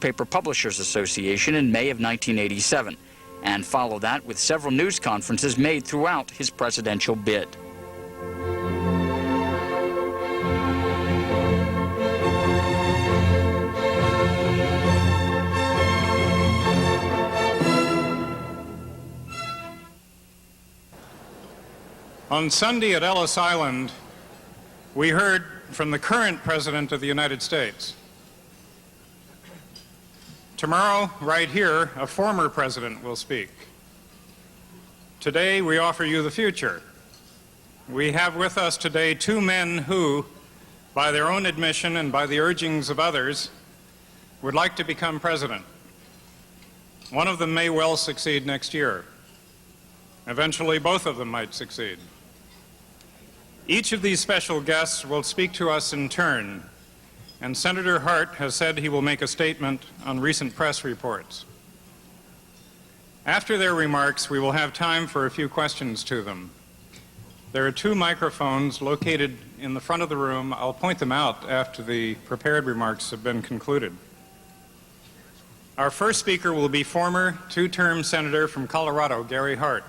Newspaper Publishers Association in May of 1987, and follow that with several news conferences made throughout his presidential bid. On Sunday at Ellis Island, we heard from the current President of the United States. Tomorrow, right here, a former president will speak. Today, we offer you the future. We have with us today two men who, by their own admission and by the urgings of others, would like to become president. One of them may well succeed next year. Eventually, both of them might succeed. Each of these special guests will speak to us in turn, and Senator Hart has said he will make a statement on recent press reports. After their remarks, we will have time for a few questions to them. There are two microphones located in the front of the room. I'll point them out after the prepared remarks have been concluded. Our first speaker will be former two-term Senator from Colorado, Gary Hart.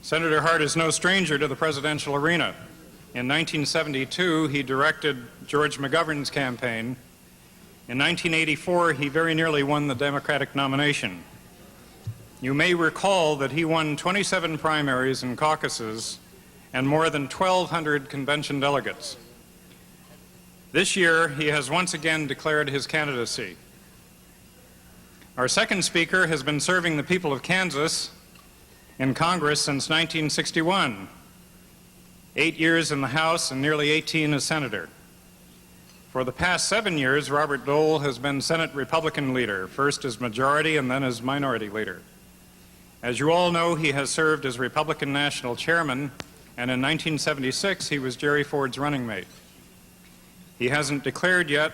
Senator Hart is no stranger to the presidential arena. In 1972, he directed George McGovern's campaign. In 1984, he very nearly won the Democratic nomination. You may recall that he won 27 primaries and caucuses and more than 1,200 convention delegates. This year, he has once again declared his candidacy. Our second speaker has been serving the people of Kansas in Congress since 1961, 8 years in the House and nearly 18 as Senator. For the past 7 years, Robert Dole has been Senate Republican leader, first as Majority and then as Minority Leader. As you all know, he has served as Republican National Chairman, and in 1976 he was Jerry Ford's running mate. He hasn't declared yet,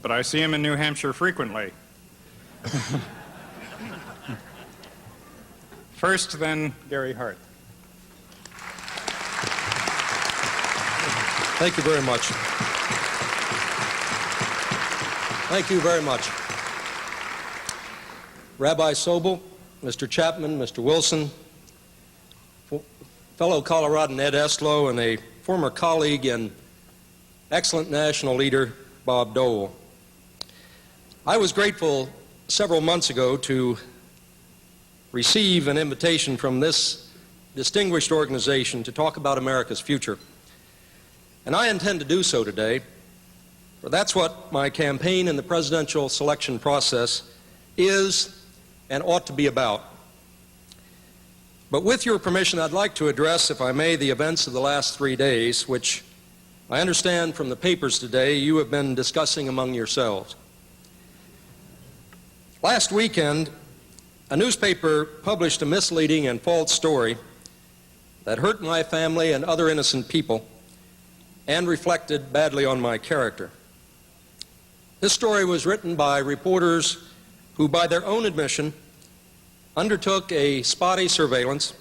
but I see him in New Hampshire frequently. First, then, Gary Hart. Thank you very much. Thank you very much. Rabbi Sobel, Mr. Chapman, Mr. Wilson, fellow Coloradan Ed Eslow, and a former colleague and excellent national leader, Bob Dole. I was grateful several months ago to receive an invitation from this distinguished organization to talk about America's future. And I intend to do so today, for that's what my campaign in the presidential selection process is and ought to be about. But with your permission, I'd like to address, if I may, the events of the last 3 days, which I understand from the papers today you have been discussing among yourselves. Last weekend, a newspaper published a misleading and false story that hurt my family and other innocent people and reflected badly on my character. This story was written by reporters who, by their own admission, undertook a spotty surveillance,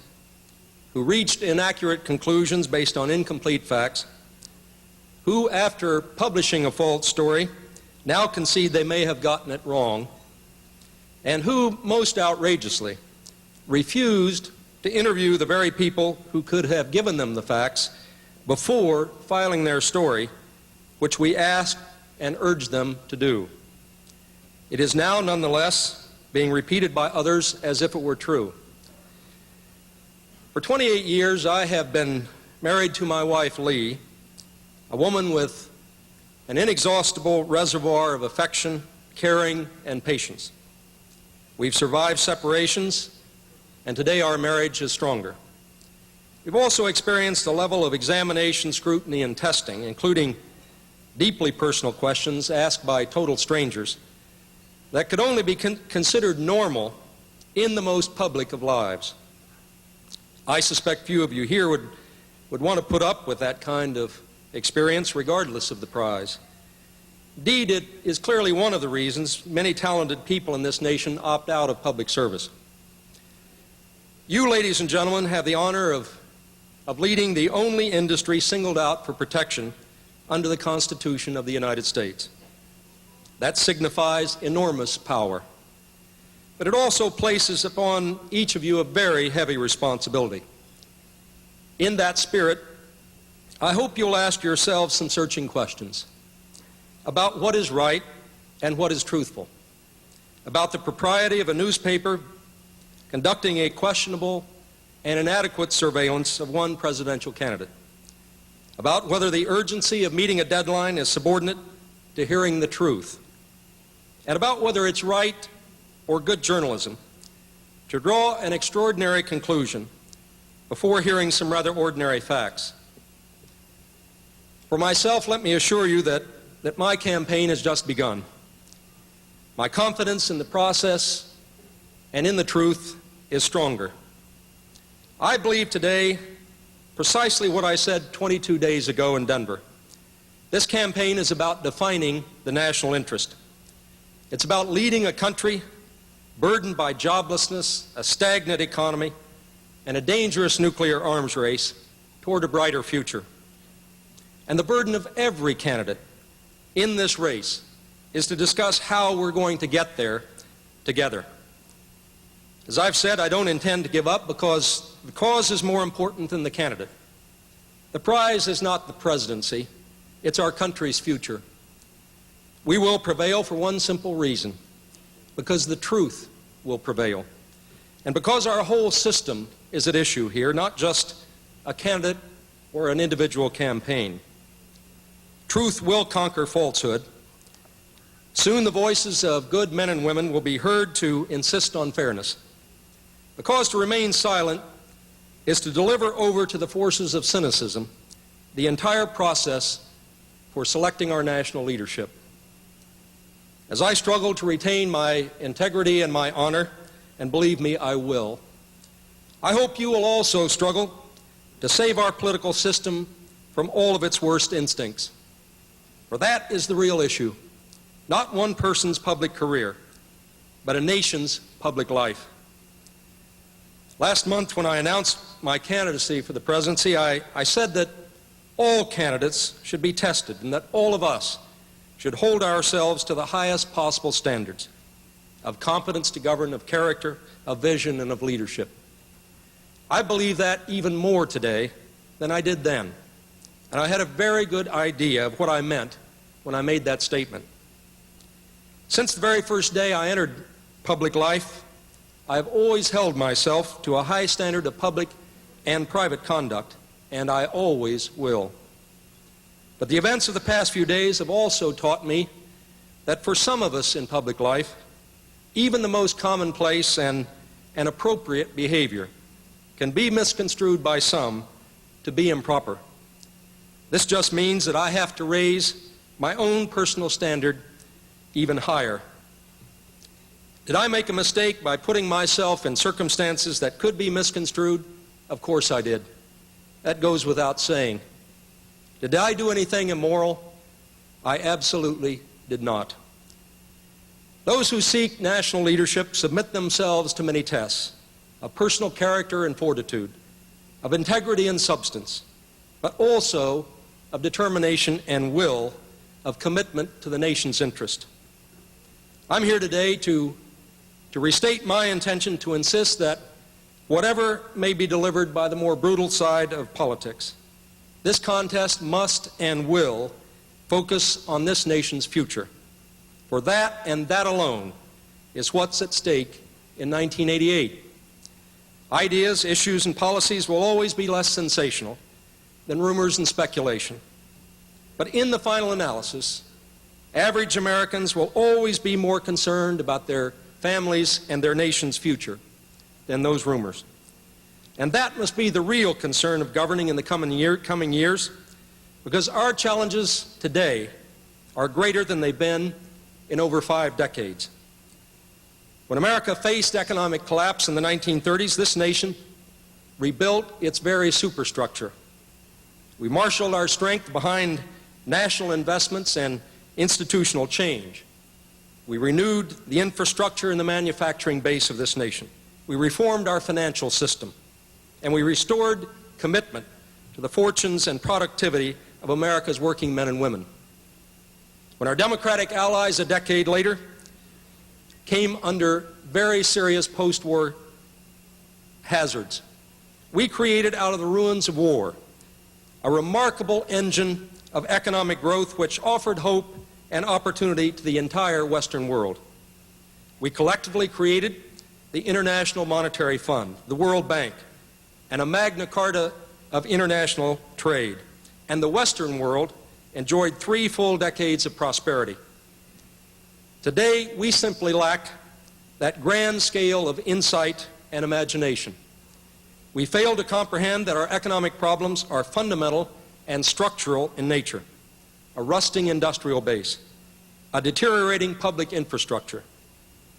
who reached inaccurate conclusions based on incomplete facts, who, after publishing a false story, now concede they may have gotten it wrong, and who, most outrageously, refused to interview the very people who could have given them the facts before filing their story, which we asked and urged them to do. It is now, nonetheless, being repeated by others as if it were true. For 28 years, I have been married to my wife, Lee, a woman with an inexhaustible reservoir of affection, caring, and patience. We've survived separations, and today our marriage is stronger. We've also experienced a level of examination, scrutiny, and testing, including deeply personal questions asked by total strangers, that could only be considered normal in the most public of lives. I suspect few of you here would want to put up with that kind of experience regardless of the prize. Indeed, it is clearly one of the reasons many talented people in this nation opt out of public service. You, ladies and gentlemen, have the honor of leading the only industry singled out for protection under the Constitution of the United States. That signifies enormous power. But it also places upon each of you a very heavy responsibility. In that spirit, I hope you'll ask yourselves some searching questions about what is right and what is truthful, about the propriety of a newspaper conducting a questionable and inadequate surveillance of one presidential candidate, about whether the urgency of meeting a deadline is subordinate to hearing the truth, and about whether it's right or good journalism to draw an extraordinary conclusion before hearing some rather ordinary facts. For myself, let me assure you that my campaign has just begun. My confidence in the process and in the truth is stronger. I believe today precisely what I said 22 days ago in Denver. This campaign is about defining the national interest. It's about leading a country burdened by joblessness, a stagnant economy, and a dangerous nuclear arms race toward a brighter future. And the burden of every candidate in this race is to discuss how we're going to get there together. As I've said, I don't intend to give up because the cause is more important than the candidate. The prize is not the presidency, it's our country's future. We will prevail for one simple reason, because the truth will prevail. And because our whole system is at issue here, not just a candidate or an individual campaign. Truth will conquer falsehood. Soon the voices of good men and women will be heard to insist on fairness. Because to remain silent is to deliver over to the forces of cynicism the entire process for selecting our national leadership. As I struggle to retain my integrity and my honor, and believe me, I will, I hope you will also struggle to save our political system from all of its worst instincts. For that is the real issue, not one person's public career, but a nation's public life. Last month, when I announced my candidacy for the presidency, I said that all candidates should be tested and that all of us should hold ourselves to the highest possible standards of competence to govern, of character, of vision, and of leadership. I believe that even more today than I did then. And I had a very good idea of what I meant when I made that statement. Since the very first day I entered public life, I have always held myself to a high standard of public and private conduct, and I always will. But the events of the past few days have also taught me that for some of us in public life, even the most commonplace and appropriate behavior can be misconstrued by some to be improper. This just means that I have to raise my own personal standard even higher. Did I make a mistake by putting myself in circumstances that could be misconstrued? Of course I did. That goes without saying. Did I do anything immoral? I absolutely did not. Those who seek national leadership submit themselves to many tests of personal character and fortitude, of integrity and substance, but also of determination and will, of commitment to the nation's interest. I'm here today to restate my intention to insist that whatever may be delivered by the more brutal side of politics, this contest must and will focus on this nation's future. For that and that alone is what's at stake in 1988. Ideas, issues, and policies will always be less sensational than rumors and speculation. But in the final analysis, average Americans will always be more concerned about their families and their nation's future than those rumors. And that must be the real concern of governing in the coming years, because our challenges today are greater than they've been in over 5 decades. When America faced economic collapse in the 1930s, this nation rebuilt its very superstructure. We marshaled our strength behind national investments and institutional change. We renewed the infrastructure and the manufacturing base of this nation. We reformed our financial system, and we restored commitment to the fortunes and productivity of America's working men and women. when our democratic allies a decade later came under very serious post-war hazards, we created out of the ruins of war a remarkable engine of economic growth which offered hope and opportunity to the entire Western world. We collectively created the International Monetary Fund, the World Bank, and a Magna Carta of international trade. And the Western world enjoyed 3 full decades of prosperity. Today, we simply lack that grand scale of insight and imagination. We fail to comprehend that our economic problems are fundamental and structural in nature: a rusting industrial base, a deteriorating public infrastructure,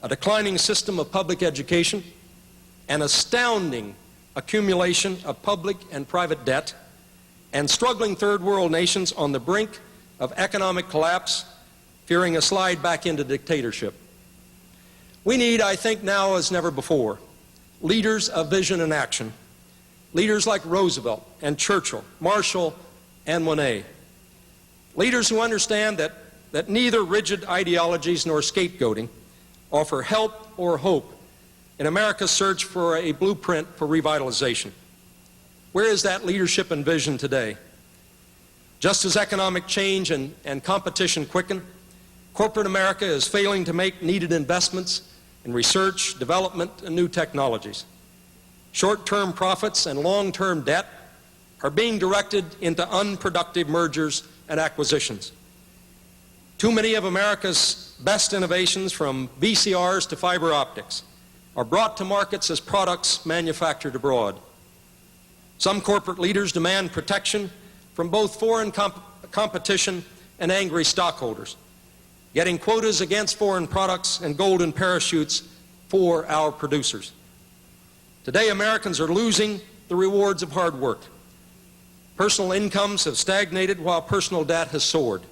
a declining system of public education, an astounding accumulation of public and private debt, and struggling third world nations on the brink of economic collapse, fearing a slide back into dictatorship. We need, I think now as never before, leaders of vision and action, leaders like Roosevelt and Churchill, Marshall and Monet, leaders who understand that neither rigid ideologies nor scapegoating offer help or hope in America's search for a blueprint for revitalization. Where is that leadership and vision today? Just as economic change and competition quicken, corporate America is failing to make needed investments in research, development, and new technologies. Short-term profits and long-term debt are being directed into unproductive mergers and acquisitions. Too many of America's best innovations, from VCRs to fiber optics, are brought to markets as products manufactured abroad. Some corporate leaders demand protection from both foreign competition and angry stockholders, getting quotas against foreign products and golden parachutes for our producers. Today, Americans are losing the rewards of hard work. Personal incomes have stagnated while personal debt has soared.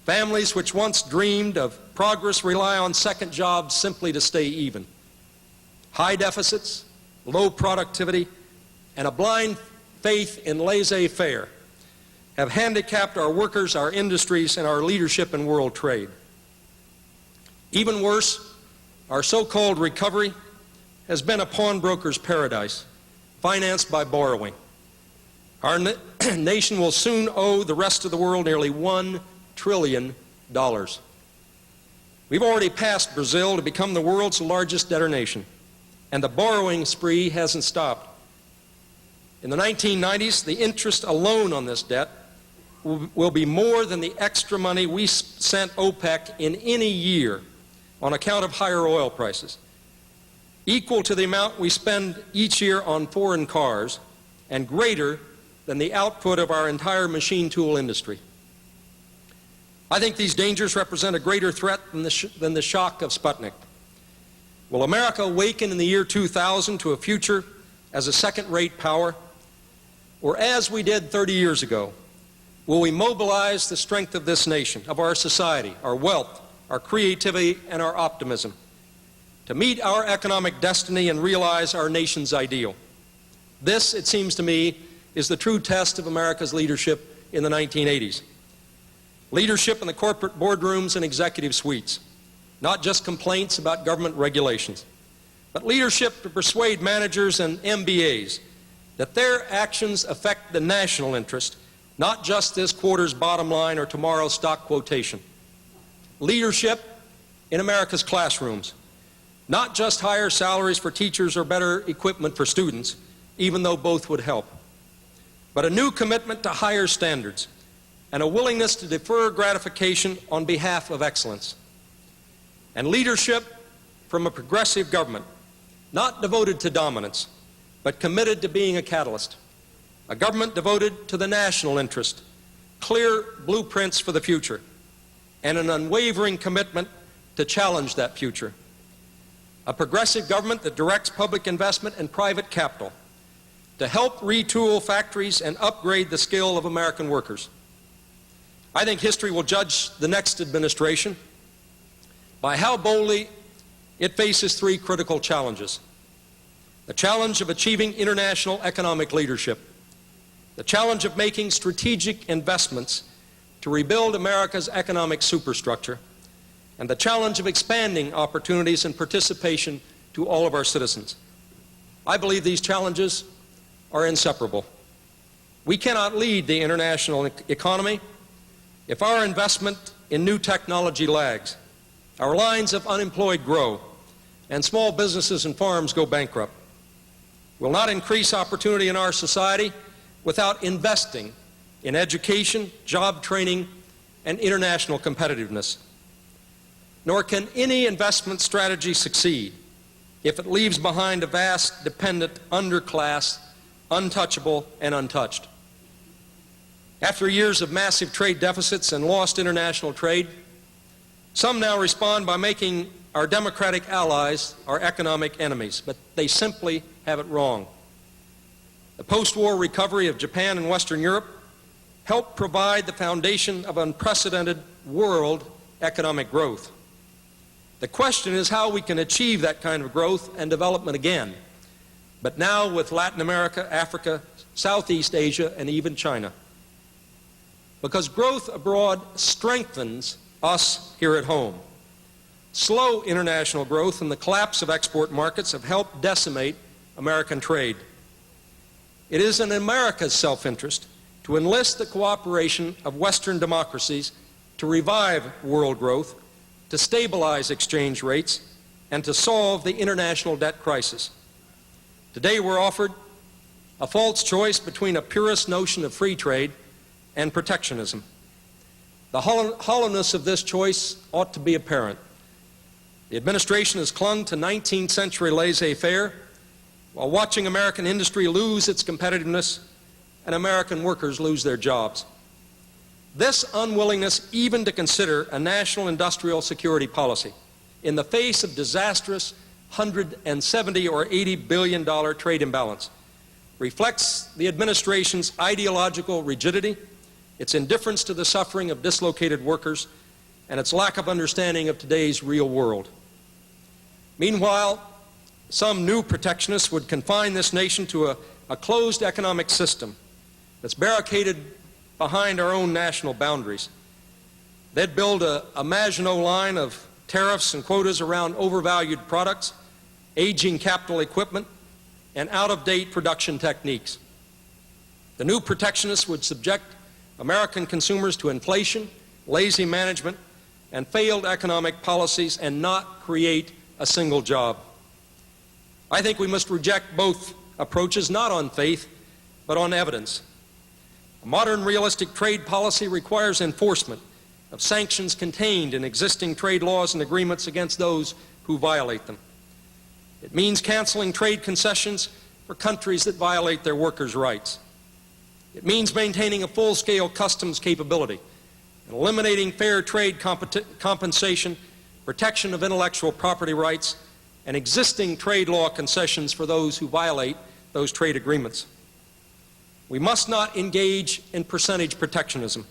Families which once dreamed of progress rely on second jobs simply to stay even. High deficits, low productivity, and a blind faith in laissez-faire have handicapped our workers, our industries, and our leadership in world trade. Even worse, our so-called recovery has been a pawnbroker's paradise, financed by borrowing. Our nation will soon owe the rest of the world nearly $1 trillion. We've already passed Brazil to become the world's largest debtor nation, and the borrowing spree hasn't stopped. In the 1990s, the interest alone on this debt will be more than the extra money we sent OPEC in any year on account of higher oil prices, equal to the amount we spend each year on foreign cars, and greater than the output of our entire machine tool industry. I think these dangers represent a greater threat than the shock of Sputnik. Will America awaken in the year 2000 to a future as a second-rate power? Or, as we did 30 years ago, will we mobilize the strength of this nation, of our society, our wealth, our creativity, and our optimism to meet our economic destiny and realize our nation's ideal? This, it seems to me, is the true test of America's leadership in the 1980s. Leadership in the corporate boardrooms and executive suites, not just complaints about government regulations, but leadership to persuade managers and MBAs that their actions affect the national interest, not just this quarter's bottom line or tomorrow's stock quotation. Leadership in America's classrooms, not just higher salaries for teachers or better equipment for students, even though both would help, but a new commitment to higher standards and a willingness to defer gratification on behalf of excellence. And leadership from a progressive government, not devoted to dominance, but committed to being a catalyst. A government devoted to the national interest, clear blueprints for the future, and an unwavering commitment to challenge that future. A progressive government that directs public investment and private capital to help retool factories and upgrade the skill of American workers. I think history will judge the next administration by how boldly it faces 3 critical challenges: the challenge of achieving international economic leadership, the challenge of making strategic investments to rebuild America's economic superstructure and the challenge of expanding opportunities and participation to all of our citizens. I believe these challenges are inseparable. We cannot lead the international economy if our investment in new technology lags, our lines of unemployed grow, and small businesses and farms go bankrupt. We'll not increase opportunity in our society without investing in education, job training, and international competitiveness. Nor can any investment strategy succeed if it leaves behind a vast, dependent underclass, untouchable and untouched. After years of massive trade deficits and lost international trade, some now respond by making our democratic allies our economic enemies, but they simply have it wrong. The post-war recovery of Japan and Western Europe helped provide the foundation of unprecedented world economic growth. The question is how we can achieve that kind of growth and development again, but now with Latin America, Africa, Southeast Asia, and even China. Because growth abroad strengthens us here at home. Slow international growth and the collapse of export markets have helped decimate American trade. It is in America's self-interest to enlist the cooperation of Western democracies to revive world growth, to stabilize exchange rates, and to solve the international debt crisis. Today we're offered a false choice between a purist notion of free trade and protectionism. The hollowness of this choice ought to be apparent. The administration has clung to 19th century laissez-faire while watching American industry lose its competitiveness and American workers lose their jobs. This unwillingness even to consider a national industrial security policy in the face of disastrous $170 or $80 billion trade imbalance reflects the administration's ideological rigidity, its indifference to the suffering of dislocated workers, and its lack of understanding of today's real world. Meanwhile, some new protectionists would confine this nation to a closed economic system that's barricaded behind our own national boundaries. They'd build a Maginot line of tariffs and quotas around overvalued products, aging capital equipment, and out-of-date production techniques. The new protectionists would subject American consumers to inflation, lazy management, and failed economic policies and not create a single job. I think we must reject both approaches, not on faith, but on evidence. A modern realistic trade policy requires enforcement of sanctions contained in existing trade laws and agreements against those who violate them. It means canceling trade concessions for countries that violate their workers' rights. It means maintaining a full-scale customs capability and eliminating fair trade compensation, protection of intellectual property rights, and existing trade law concessions for those who violate those trade agreements. We must not engage in percentage protectionism.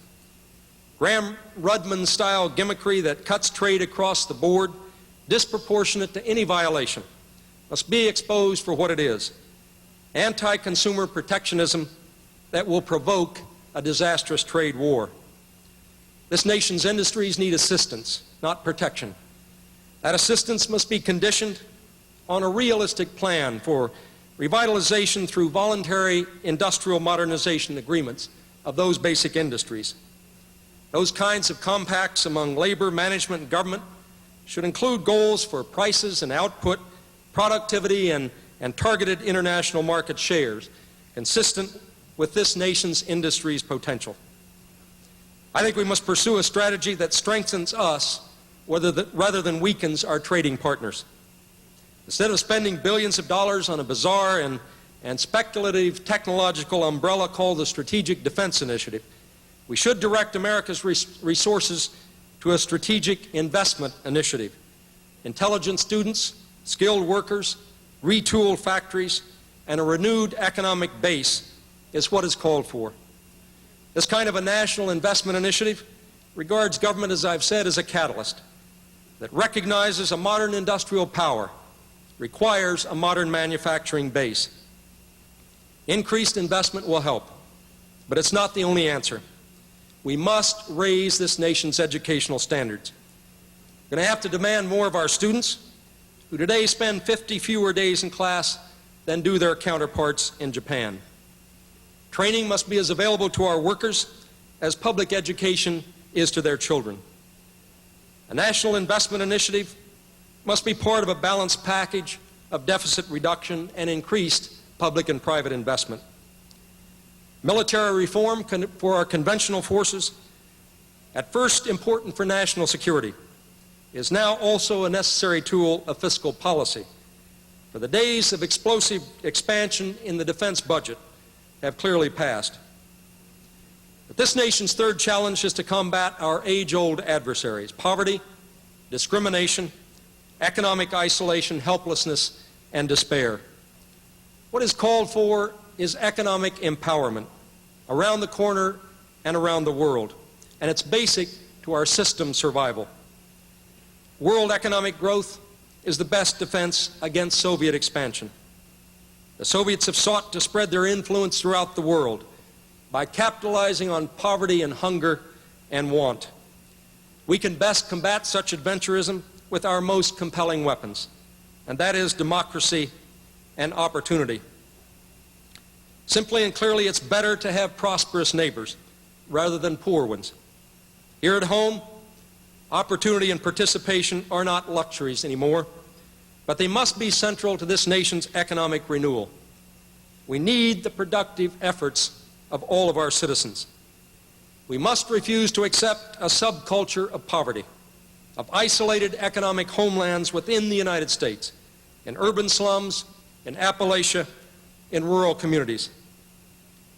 Graham Rudman-style gimmickry that cuts trade across the board, disproportionate to any violation, must be exposed for what it is: anti-consumer protectionism that will provoke a disastrous trade war. This nation's industries need assistance, not protection. That assistance must be conditioned on a realistic plan for revitalization through voluntary industrial modernization agreements of those basic industries. Those kinds of compacts among labor, management, and government should include goals for prices and output, productivity, and targeted international market shares consistent with this nation's industry's potential. I think we must pursue a strategy that strengthens us rather than weakens our trading partners. Instead of spending billions of dollars on a bizarre and speculative technological umbrella called the Strategic Defense Initiative, we should direct America's resources to a strategic investment initiative. Intelligent students, skilled workers, retooled factories, and a renewed economic base is what is called for. This kind of a national investment initiative regards government, as I've said, as a catalyst that recognizes a modern industrial power, requires a modern manufacturing base. Increased investment will help, but it's not the only answer. We must raise this nation's educational standards. We're going to have to demand more of our students, who today spend 50 fewer days in class than do their counterparts in Japan. Training must be as available to our workers as public education is to their children. A national investment initiative must be part of a balanced package of deficit reduction and increased public and private investment. Military reform for our conventional forces, at first important for national security, is now also a necessary tool of fiscal policy. For the days of explosive expansion in the defense budget have clearly passed. But this nation's third challenge is to combat our age-old adversaries: poverty, discrimination, economic isolation, helplessness, and despair. What is called for is economic empowerment around the corner and around the world, and it's basic to our system's survival. World economic growth is the best defense against Soviet expansion. The Soviets have sought to spread their influence throughout the world by capitalizing on poverty and hunger and want. We can best combat such adventurism with our most compelling weapons, and that is democracy and opportunity. Simply and clearly, it's better to have prosperous neighbors rather than poor ones. Here at home, opportunity and participation are not luxuries anymore, but they must be central to this nation's economic renewal. We need the productive efforts of all of our citizens. We must refuse to accept a subculture of poverty, of isolated economic homelands within the United States, in urban slums, in Appalachia, in rural communities.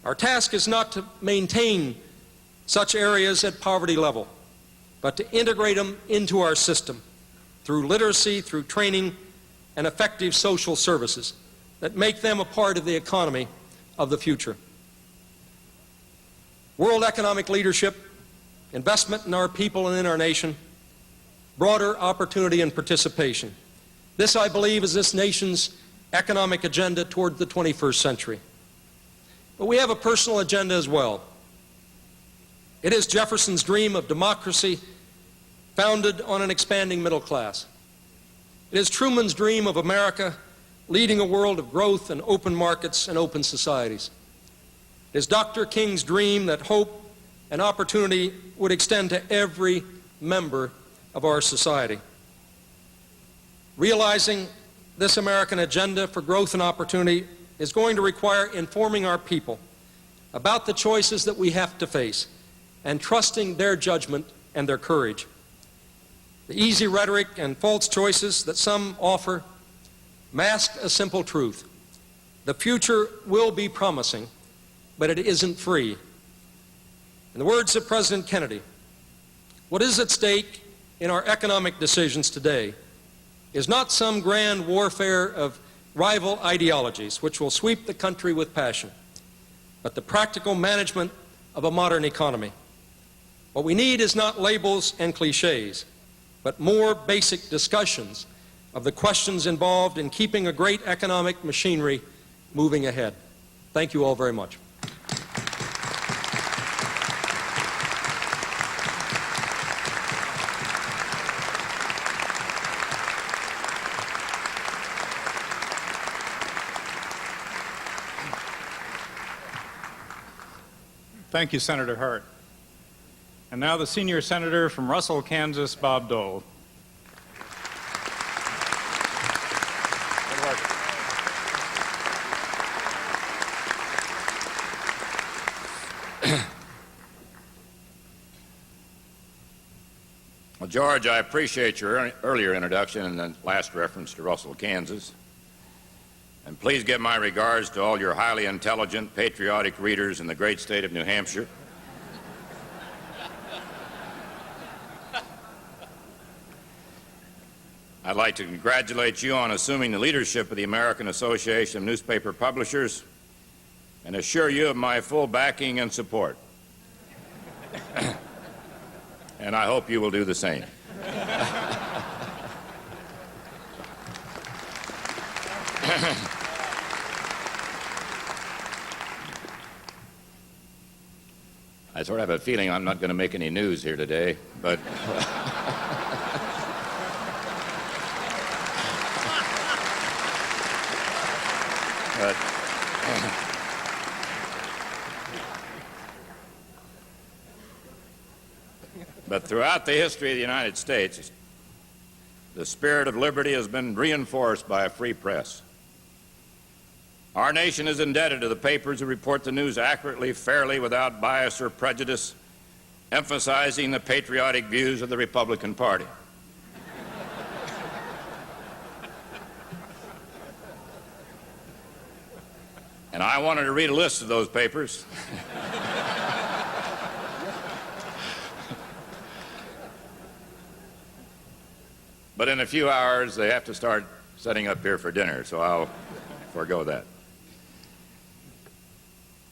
Our task is not to maintain such areas at poverty level, but to integrate them into our system through literacy, through training, and effective social services that make them a part of the economy of the future. World economic leadership, investment in our people and in our nation, broader opportunity and participation. This, I believe, is this nation's economic agenda toward the 21st century. But we have a personal agenda as well. It is Jefferson's dream of democracy founded on an expanding middle class. It is Truman's dream of America leading a world of growth and open markets and open societies. It is Dr. King's dream that hope and opportunity would extend to every member of our society. Realizing this American agenda for growth and opportunity is going to require informing our people about the choices that we have to face and trusting their judgment and their courage. The easy rhetoric and false choices that some offer mask a simple truth. The future will be promising, but it isn't free. In the words of President Kennedy, what is at stake in our economic decisions today is not some grand warfare of rival ideologies which will sweep the country with passion, but the practical management of a modern economy. What we need is not labels and cliches, but more basic discussions of the questions involved in keeping a great economic machinery moving ahead. Thank you all very much. Thank you, Senator Hart. And now the senior senator from Russell, Kansas, Bob Dole. Well, George, I appreciate your earlier introduction and the last reference to Russell, Kansas. And please give my regards to all your highly intelligent, patriotic readers in the great state of New Hampshire. I'd like to congratulate you on assuming the leadership of the American Association of Newspaper Publishers and assure you of my full backing and support. And I hope you will do the same. I sort of have a feeling I'm not going to make any news here today, but but throughout the history of the United States, the spirit of liberty has been reinforced by a free press. Our nation is indebted to the papers who report the news accurately, fairly, without bias or prejudice, emphasizing the patriotic views of the Republican Party. And I wanted to read a list of those papers. But in a few hours, they have to start setting up here for dinner, so I'll forego that.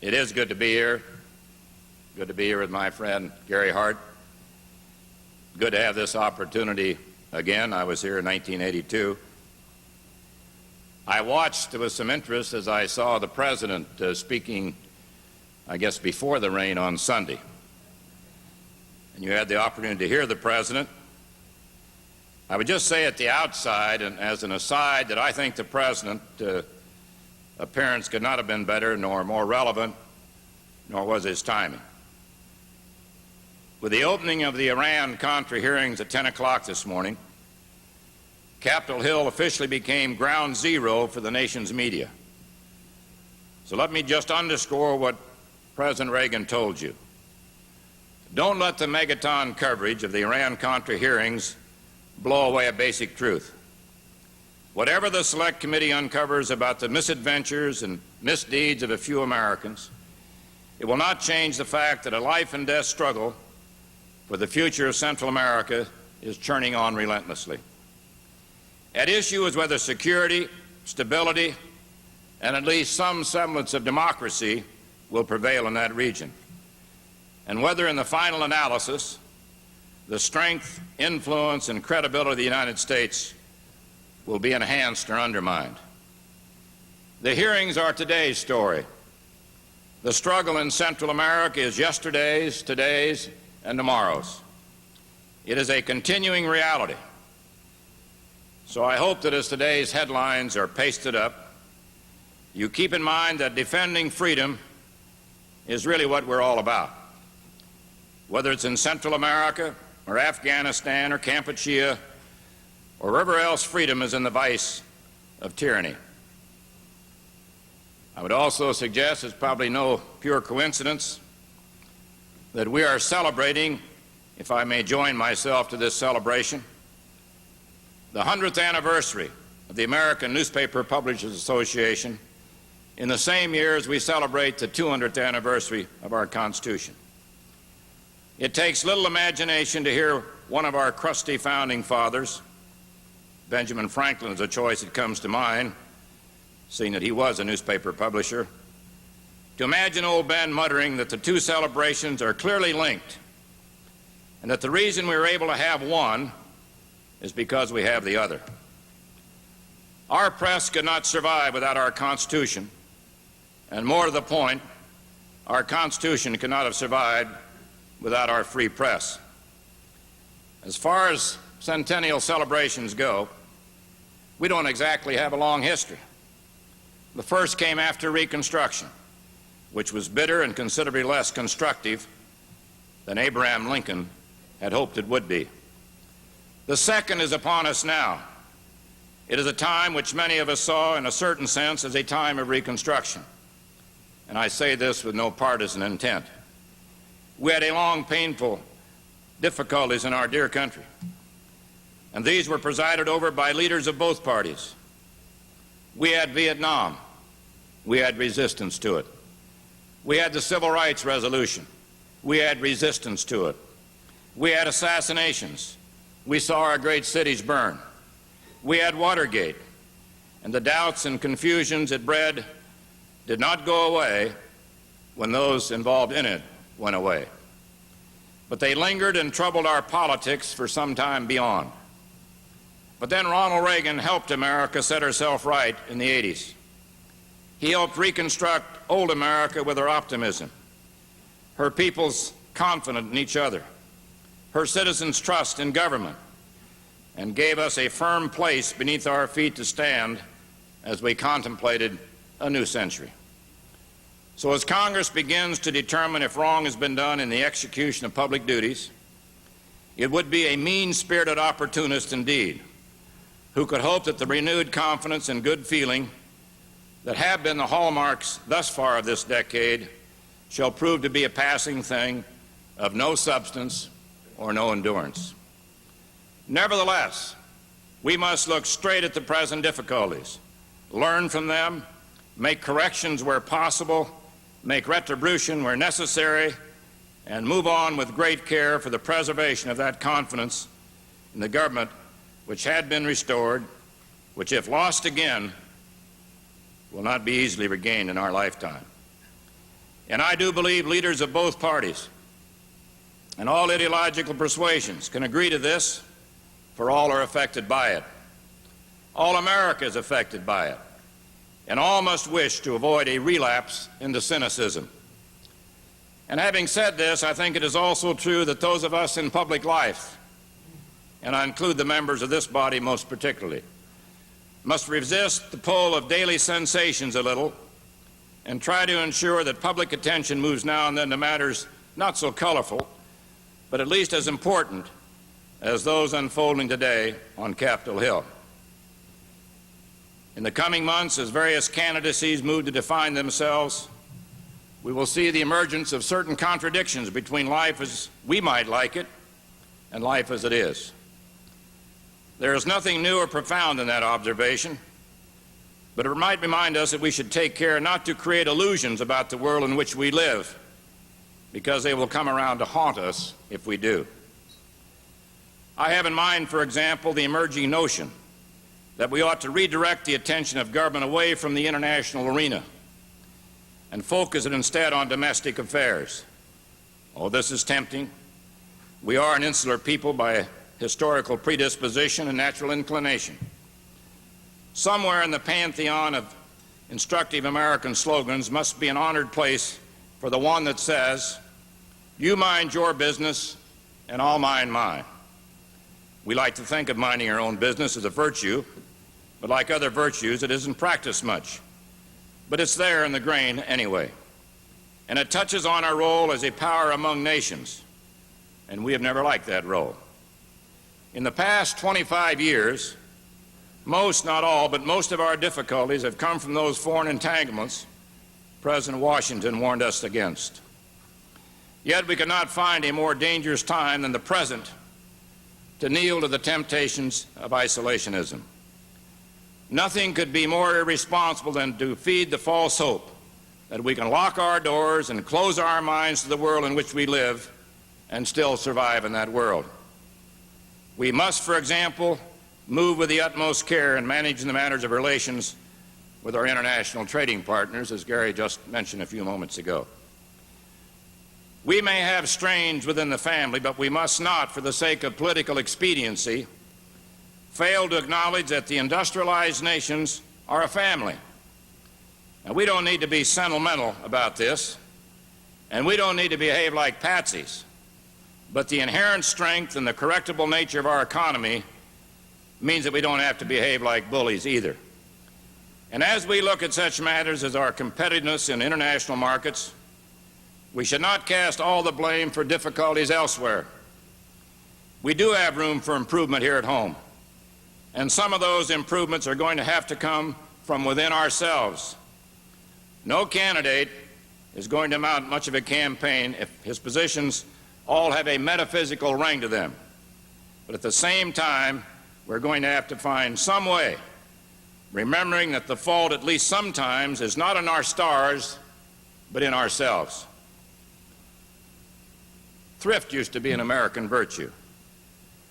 It is good to be here. Good to be here with my friend Gary Hart. Good to have this opportunity again. I was here in 1982. I watched with some interest as I saw the President speaking, I guess, before the rain on Sunday. And you had the opportunity to hear the President. I would just say at the outside, and as an aside, that I think the President's appearance could not have been better, nor more relevant, nor was his timing. With the opening of the Iran-Contra hearings at 10 o'clock this morning, Capitol Hill officially became ground zero for the nation's media. So let me just underscore what President Reagan told you. Don't let the megaton coverage of the Iran-Contra hearings blow away a basic truth. Whatever the Select Committee uncovers about the misadventures and misdeeds of a few Americans, it will not change the fact that a life and death struggle for the future of Central America is churning on relentlessly. At issue is whether security, stability, and at least some semblance of democracy will prevail in that region, and whether in the final analysis the strength, influence, and credibility of the United States will be enhanced or undermined. The hearings are today's story. The struggle in Central America is yesterday's, today's, and tomorrow's. It is a continuing reality. So I hope that as today's headlines are pasted up, you keep in mind that defending freedom is really what we're all about. Whether it's in Central America, or Afghanistan, or Kampuchea, or wherever else freedom is in the vice of tyranny. I would also suggest it's probably no pure coincidence that we are celebrating, if I may join myself to this celebration, the 100th anniversary of the American Newspaper Publishers Association in the same year as we celebrate the 200th anniversary of our Constitution. It takes little imagination to hear one of our crusty founding fathers, Benjamin Franklin is a choice that comes to mind, seeing that he was a newspaper publisher, to imagine old Ben muttering that the two celebrations are clearly linked, and that the reason we were able to have one is because we have the other. Our press could not survive without our Constitution, and more to the point, our Constitution could not have survived without our free press. As far as centennial celebrations go, we don't exactly have a long history. The first came after Reconstruction, which was bitter and considerably less constructive than Abraham Lincoln had hoped it would be. The second is upon us now. It is a time which many of us saw in a certain sense as a time of Reconstruction. And I say this with no partisan intent. We had a long, painful difficulties in our dear country, and these were presided over by leaders of both parties. We had Vietnam. We had resistance to it. We had the Civil Rights Resolution. We had resistance to it. We had assassinations. We saw our great cities burn. We had Watergate, and the doubts and confusions it bred did not go away when those involved in it went away. But they lingered and troubled our politics for some time beyond. But then Ronald Reagan helped America set herself right in the 80s. He helped reconstruct old America with her optimism, her people's confidence in each other, her citizens' trust in government, and gave us a firm place beneath our feet to stand as we contemplated a new century. So as Congress begins to determine if wrong has been done in the execution of public duties, it would be a mean-spirited opportunist indeed who could hope that the renewed confidence and good feeling that have been the hallmarks thus far of this decade shall prove to be a passing thing of no substance or no endurance. Nevertheless, we must look straight at the present difficulties, learn from them, make corrections where possible, make retribution where necessary, and move on with great care for the preservation of that confidence in the government which had been restored, which, if lost again, will not be easily regained in our lifetime. And I do believe leaders of both parties and all ideological persuasions can agree to this, for all are affected by it. All America is affected by it, and all must wish to avoid a relapse into cynicism. And having said this, I think it is also true that those of us in public life, and I include the members of this body most particularly, must resist the pull of daily sensations a little and try to ensure that public attention moves now and then to matters not so colorful, but at least as important as those unfolding today on Capitol Hill. In the coming months, as various candidacies move to define themselves, we will see the emergence of certain contradictions between life as we might like it and life as it is. There is nothing new or profound in that observation, but it might remind us that we should take care not to create illusions about the world in which we live, because they will come around to haunt us if we do. I have in mind, for example, the emerging notion that we ought to redirect the attention of government away from the international arena and focus it instead on domestic affairs. Oh, this is tempting. We are an insular people by historical predisposition and natural inclination. Somewhere in the pantheon of instructive American slogans must be an honored place for the one that says, "You mind your business and I'll mind mine." We like to think of minding our own business as a virtue, but like other virtues, it isn't practiced much. But it's there in the grain anyway. And it touches on our role as a power among nations, and we have never liked that role. In the past 25 years, most, not all, but most of our difficulties have come from those foreign entanglements President Washington warned us against. Yet we cannot find a more dangerous time than the present to kneel to the temptations of isolationism. Nothing could be more irresponsible than to feed the false hope that we can lock our doors and close our minds to the world in which we live and still survive in that world. We must, for example, move with the utmost care in managing the matters of relations with our international trading partners, as Gary just mentioned a few moments ago. We may have strains within the family, but we must not, for the sake of political expediency, fail to acknowledge that the industrialized nations are a family. Now, we don't need to be sentimental about this, and we don't need to behave like patsies, but the inherent strength and the correctable nature of our economy means that we don't have to behave like bullies either. And as we look at such matters as our competitiveness in international markets, we should not cast all the blame for difficulties elsewhere. We do have room for improvement here at home, and some of those improvements are going to have to come from within ourselves. No candidate is going to mount much of a campaign if his positions all have a metaphysical ring to them. But at the same time, we're going to have to find some way, remembering that the fault, at least sometimes, is not in our stars, but in ourselves. Thrift used to be an American virtue.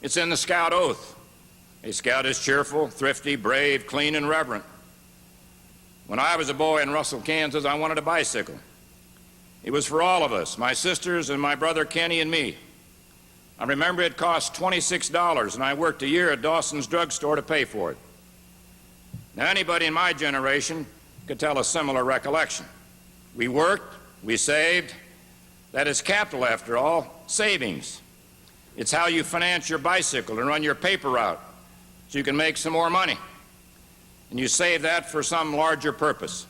It's in the Scout Oath. A scout is cheerful, thrifty, brave, clean, and reverent. When I was a boy in Russell, Kansas, I wanted a bicycle. It was for all of us, my sisters and my brother Kenny and me. I remember it cost $26, and I worked a year at Dawson's drugstore to pay for it. Now, anybody in my generation could tell a similar recollection. We worked, we saved, That is capital, after all, savings. It's how you finance your bicycle and run your paper route so you can make some more money. And you save that for some larger purpose.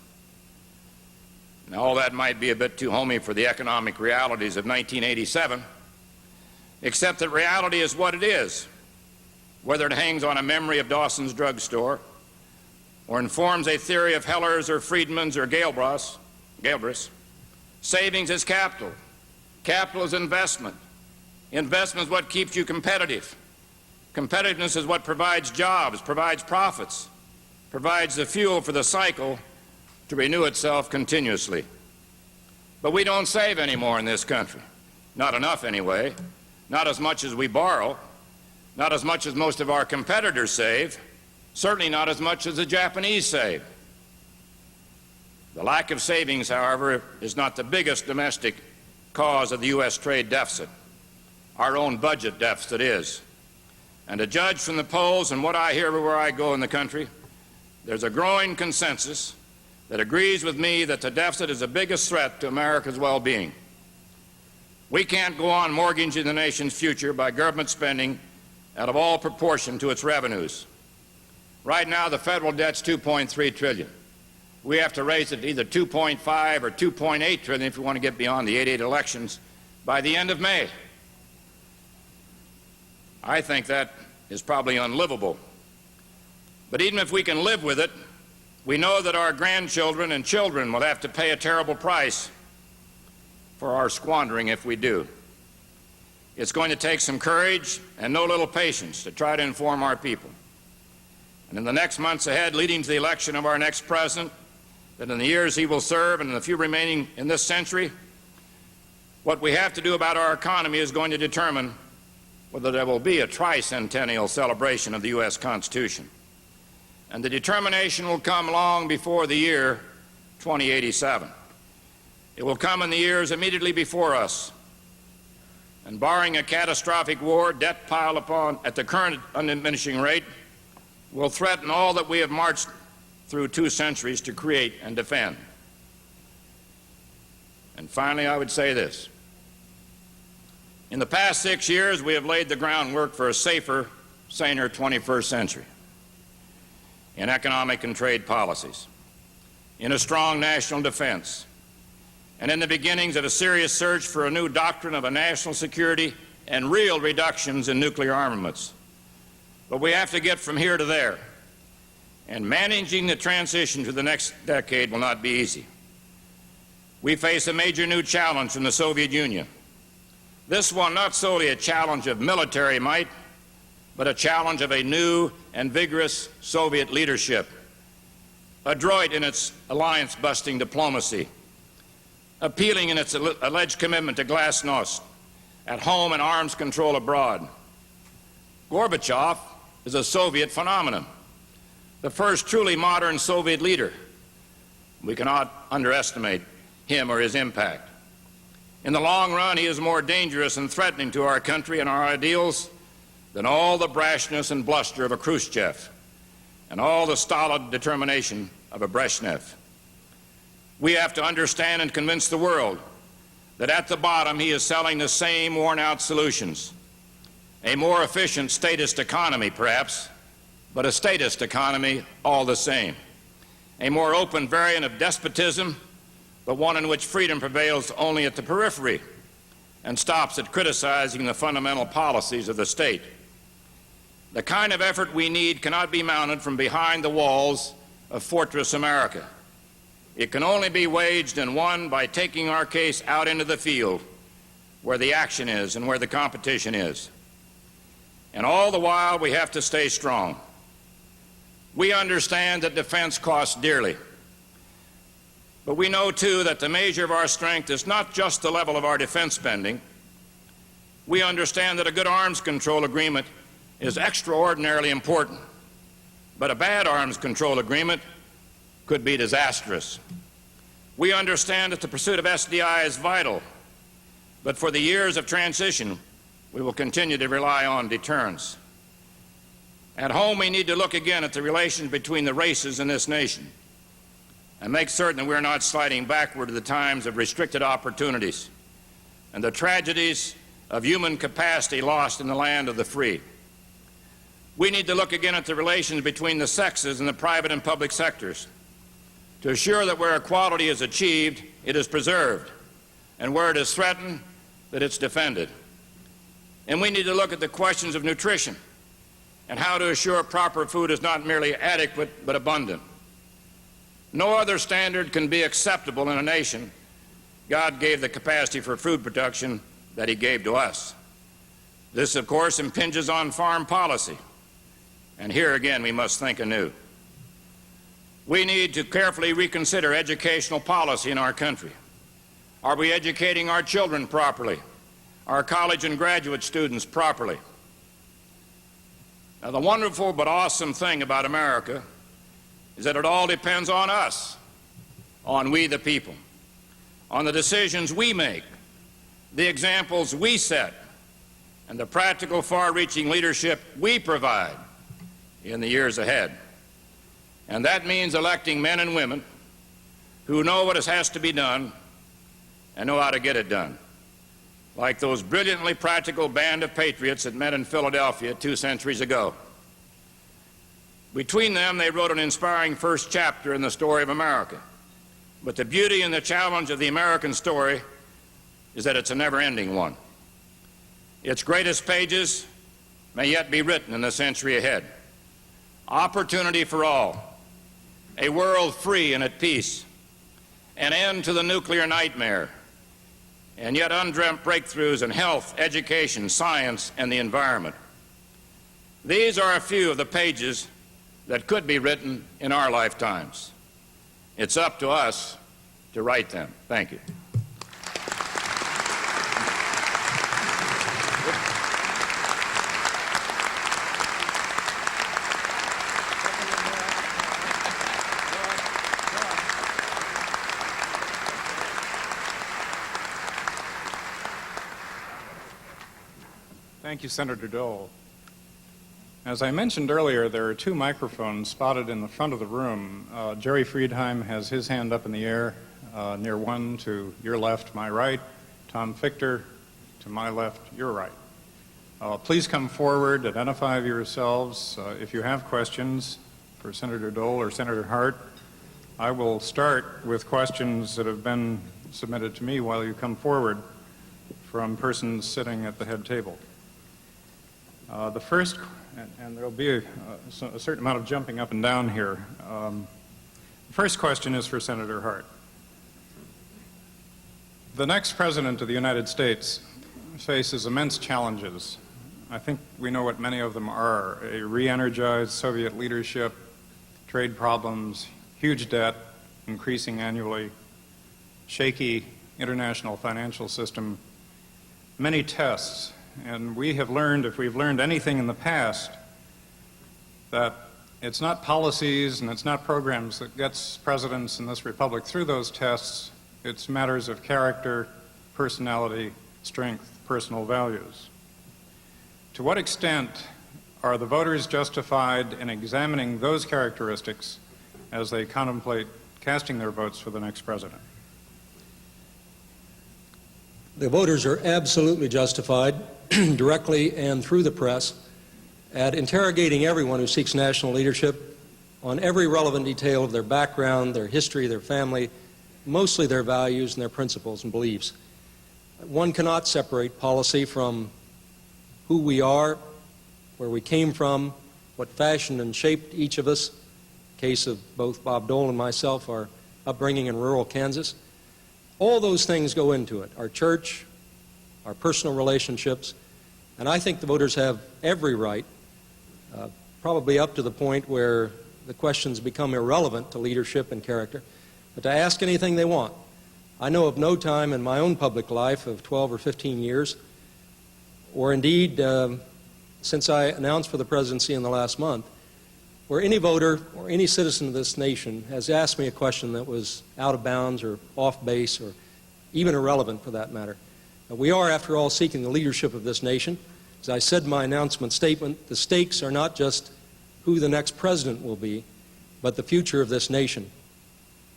Now, all that might be a bit too homey for the economic realities of 1987, except that reality is what it is, whether it hangs on a memory of Dawson's drugstore or informs a theory of Heller's or Friedman's or Galbraith's. Savings is capital. Capital is investment. Investment is what keeps you competitive. Competitiveness is what provides jobs, provides profits, provides the fuel for the cycle to renew itself continuously. But we don't save anymore in this country. Not enough anyway. Not as much as we borrow. Not as much as most of our competitors save. Certainly not as much as the Japanese save. The lack of savings, however, is not the biggest domestic cause of the U.S. trade deficit. Our own budget deficit is. And to judge from the polls and what I hear everywhere I go in the country, there's a growing consensus that agrees with me that the deficit is the biggest threat to America's well-being. We can't go on mortgaging the nation's future by government spending out of all proportion to its revenues. Right now, the federal debt's $2.3 trillion. We have to raise it to either 2.5 or 2.8 trillion if we want to get beyond the 88 elections by the end of May. I think that is probably unlivable. But even if we can live with it, we know that our grandchildren and children will have to pay a terrible price for our squandering if we do. It's going to take some courage and no little patience to try to inform our people. And in the next months ahead, leading to the election of our next president, that in the years he will serve and in the few remaining in this century, what we have to do about our economy is going to determine whether there will be a tricentennial celebration of the U.S. Constitution. And the determination will come long before the year 2087. It will come in the years immediately before us. And barring a catastrophic war, debt piled upon at the current undiminishing rate will threaten all that we have marched through 2 centuries to create and defend. And finally, I would say this. In the past 6 years, we have laid the groundwork for a safer, saner 21st century in economic and trade policies, in a strong national defense, and in the beginnings of a serious search for a new doctrine of a national security and real reductions in nuclear armaments. But we have to get from here to there, and managing the transition to the next decade will not be easy. We face a major new challenge from the Soviet Union. This one not solely a challenge of military might, but a challenge of a new and vigorous Soviet leadership, adroit in its alliance-busting diplomacy, appealing in its alleged commitment to glasnost, at home and arms control abroad. Gorbachev is a Soviet phenomenon, the first truly modern Soviet leader. We cannot underestimate him or his impact. In the long run, he is more dangerous and threatening to our country and our ideals than all the brashness and bluster of a Khrushchev and all the stolid determination of a Brezhnev. We have to understand and convince the world that at the bottom he is selling the same worn-out solutions. A more efficient statist economy, perhaps, but a statist economy all the same. A more open variant of despotism, but one in which freedom prevails only at the periphery and stops at criticizing the fundamental policies of the state. The kind of effort we need cannot be mounted from behind the walls of Fortress America. It can only be waged and won by taking our case out into the field where the action is and where the competition is. And all the while, we have to stay strong. We understand that defense costs dearly. But we know, too, that the measure of our strength is not just the level of our defense spending. We understand that a good arms control agreement is extraordinarily important. But a bad arms control agreement could be disastrous. We understand that the pursuit of SDI is vital. But for the years of transition, we will continue to rely on deterrence. At home, we need to look again at the relations between the races in this nation and make certain that we're not sliding backward to the times of restricted opportunities. and the tragedies of human capacity lost in the land of the free. We need to look again at the relations between the sexes in the private and public sectors to assure that where equality is achieved, it is preserved, and where it is threatened, that it's defended. And we need to look at the questions of nutrition and how to assure proper food is not merely adequate but abundant. No other standard can be acceptable in a nation God gave the capacity for food production that He gave to us. This, of course, impinges on foreign policy. And here again, we must think anew. We need to carefully reconsider educational policy in our country. Are we educating our children properly? Our college and graduate students properly? Now, the wonderful but awesome thing about America is that it all depends on us, on we the people, on the decisions we make, the examples we set, and the practical, far-reaching leadership we provide in the years ahead. And that means electing men and women who know what has to be done and know how to get it done, like those brilliantly practical band of patriots that met in Philadelphia 2 centuries ago. Between them, they wrote an inspiring first chapter in the story of America. But the beauty and the challenge of the American story is that it's a never-ending one. Its greatest pages may yet be written in the century ahead. Opportunity for all, a world free and at peace, an end to the nuclear nightmare, and yet undreamt breakthroughs in health, education, science, and the environment. These are a few of the pages that could be written in our lifetimes. It's up to us to write them. Thank you. Thank you, Senator Dole. As I mentioned earlier, there are 2 microphones spotted in the front of the room. Jerry Friedheim has his hand up in the air, near one to your left, my right. Tom Fichter to my left, your right. Please come forward, identify yourselves. If you have questions for Senator Dole or Senator Hart, I will start with questions that have been submitted to me while you come forward from persons sitting at the head table. The first, and there'll be a certain amount of jumping up and down here. The first question is for Senator Hart. The next president of the United States faces immense challenges. I think we know what many of them are: a re-energized Soviet leadership, trade problems, huge debt, increasing annually, shaky international financial system, many tests. And we have learned, if we've learned anything in the past, that it's not policies and it's not programs that gets presidents in this republic through those tests. It's matters of character, personality, strength, personal values. To what extent are the voters justified in examining those characteristics as they contemplate casting their votes for the next president? The voters are absolutely justified, directly and through the press, at interrogating everyone who seeks national leadership on every relevant detail of their background, their history, their family, mostly their values and their principles and beliefs. One cannot separate policy from who we are, where we came from, what fashioned and shaped each of us. In the case of both Bob Dole and myself, our upbringing in rural Kansas. All those things go into it: our church, our personal relationships, and I think the voters have every right, probably up to the point where the questions become irrelevant to leadership and character, but to ask anything they want. I know of no time in my own public life of 12 or 15 years, or indeed since I announced for the presidency in the last month, where any voter or any citizen of this nation has asked me a question that was out of bounds or off base or even irrelevant for that matter. We are, after all, seeking the leadership of this nation. As I said in my announcement statement, the stakes are not just who the next president will be, but the future of this nation.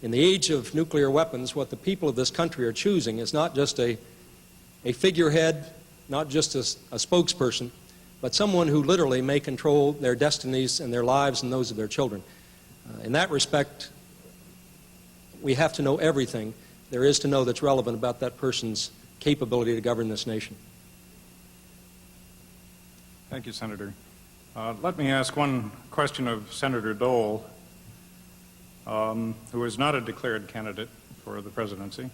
In the age of nuclear weapons, what the people of this country are choosing is not just a a figurehead, not just a spokesperson, but someone who literally may control their destinies and their lives and those of their children. In that respect, we have to know everything there is to know that's relevant about that person's capability to govern this nation. Thank you, Senator. Let me ask one question of Senator Dole, who is not a declared candidate for the presidency,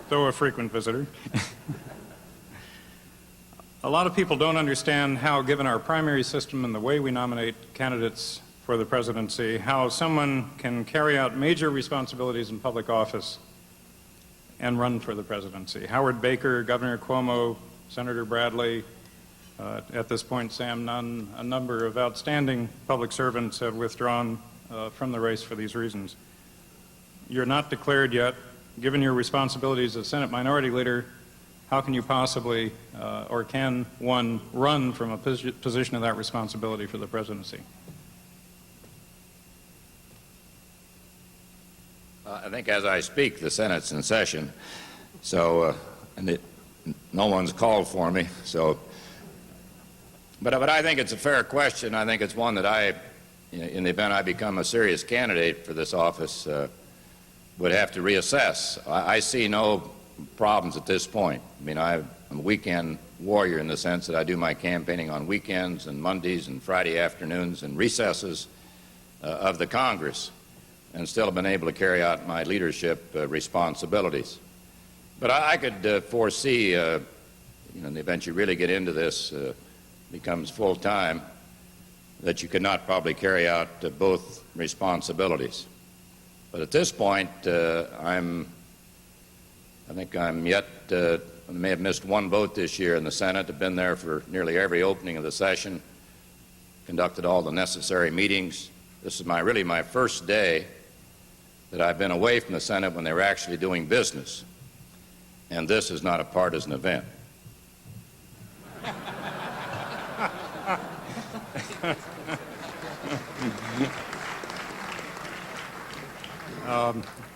though a frequent visitor. A lot of people don't understand how, given our primary system and the way we nominate candidates for the presidency, how someone can carry out major responsibilities in public office and run for the presidency. Howard Baker, Governor Cuomo, Senator Bradley, at this point Sam Nunn, a number of outstanding public servants have withdrawn from the race for these reasons. You're not declared yet. Given your responsibilities as Senate Minority Leader, how can you possibly, or can one, run from a position of that responsibility for the presidency? I think as I speak, the Senate's in session, so, no one's called for me, so, but I think it's a fair question. I think it's one that I, in the event I become a serious candidate for this office, would have to reassess. I see no problems at this point. I mean, I'm a weekend warrior in the sense that I do my campaigning on weekends and Mondays and Friday afternoons and recesses of the Congress, and still have been able to carry out my leadership responsibilities. But I could foresee, in the event you really get into this, becomes full-time, that you could not probably carry out both responsibilities. But at this point, I think I'm yet, I may have missed one vote this year in the Senate. I've been there for nearly every opening of the session, conducted all the necessary meetings. This is really my first day that I've been away from the Senate when they were actually doing business. And this is not a partisan event.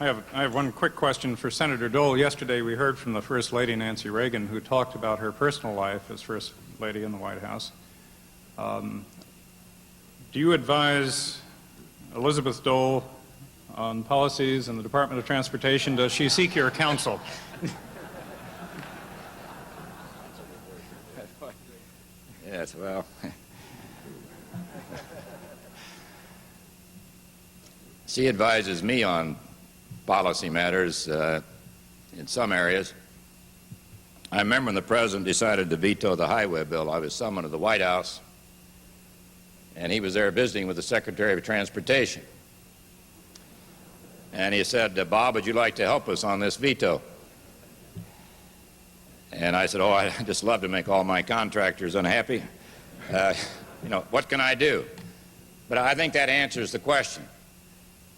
I have one quick question for Senator Dole. Yesterday we heard from the First Lady, Nancy Reagan, who talked about her personal life as First Lady in the White House. Do you advise Elizabeth Dole on policies in the Department of Transportation? Does she seek your counsel? Yes, well, she advises me on policy matters in some areas. I remember when the President decided to veto the highway bill, I was summoned to the White House, and he was there visiting with the Secretary of Transportation. And he said, Bob, would you like to help us on this veto? And I said, oh, I'd just love to make all my contractors unhappy. What can I do? But I think that answers the question.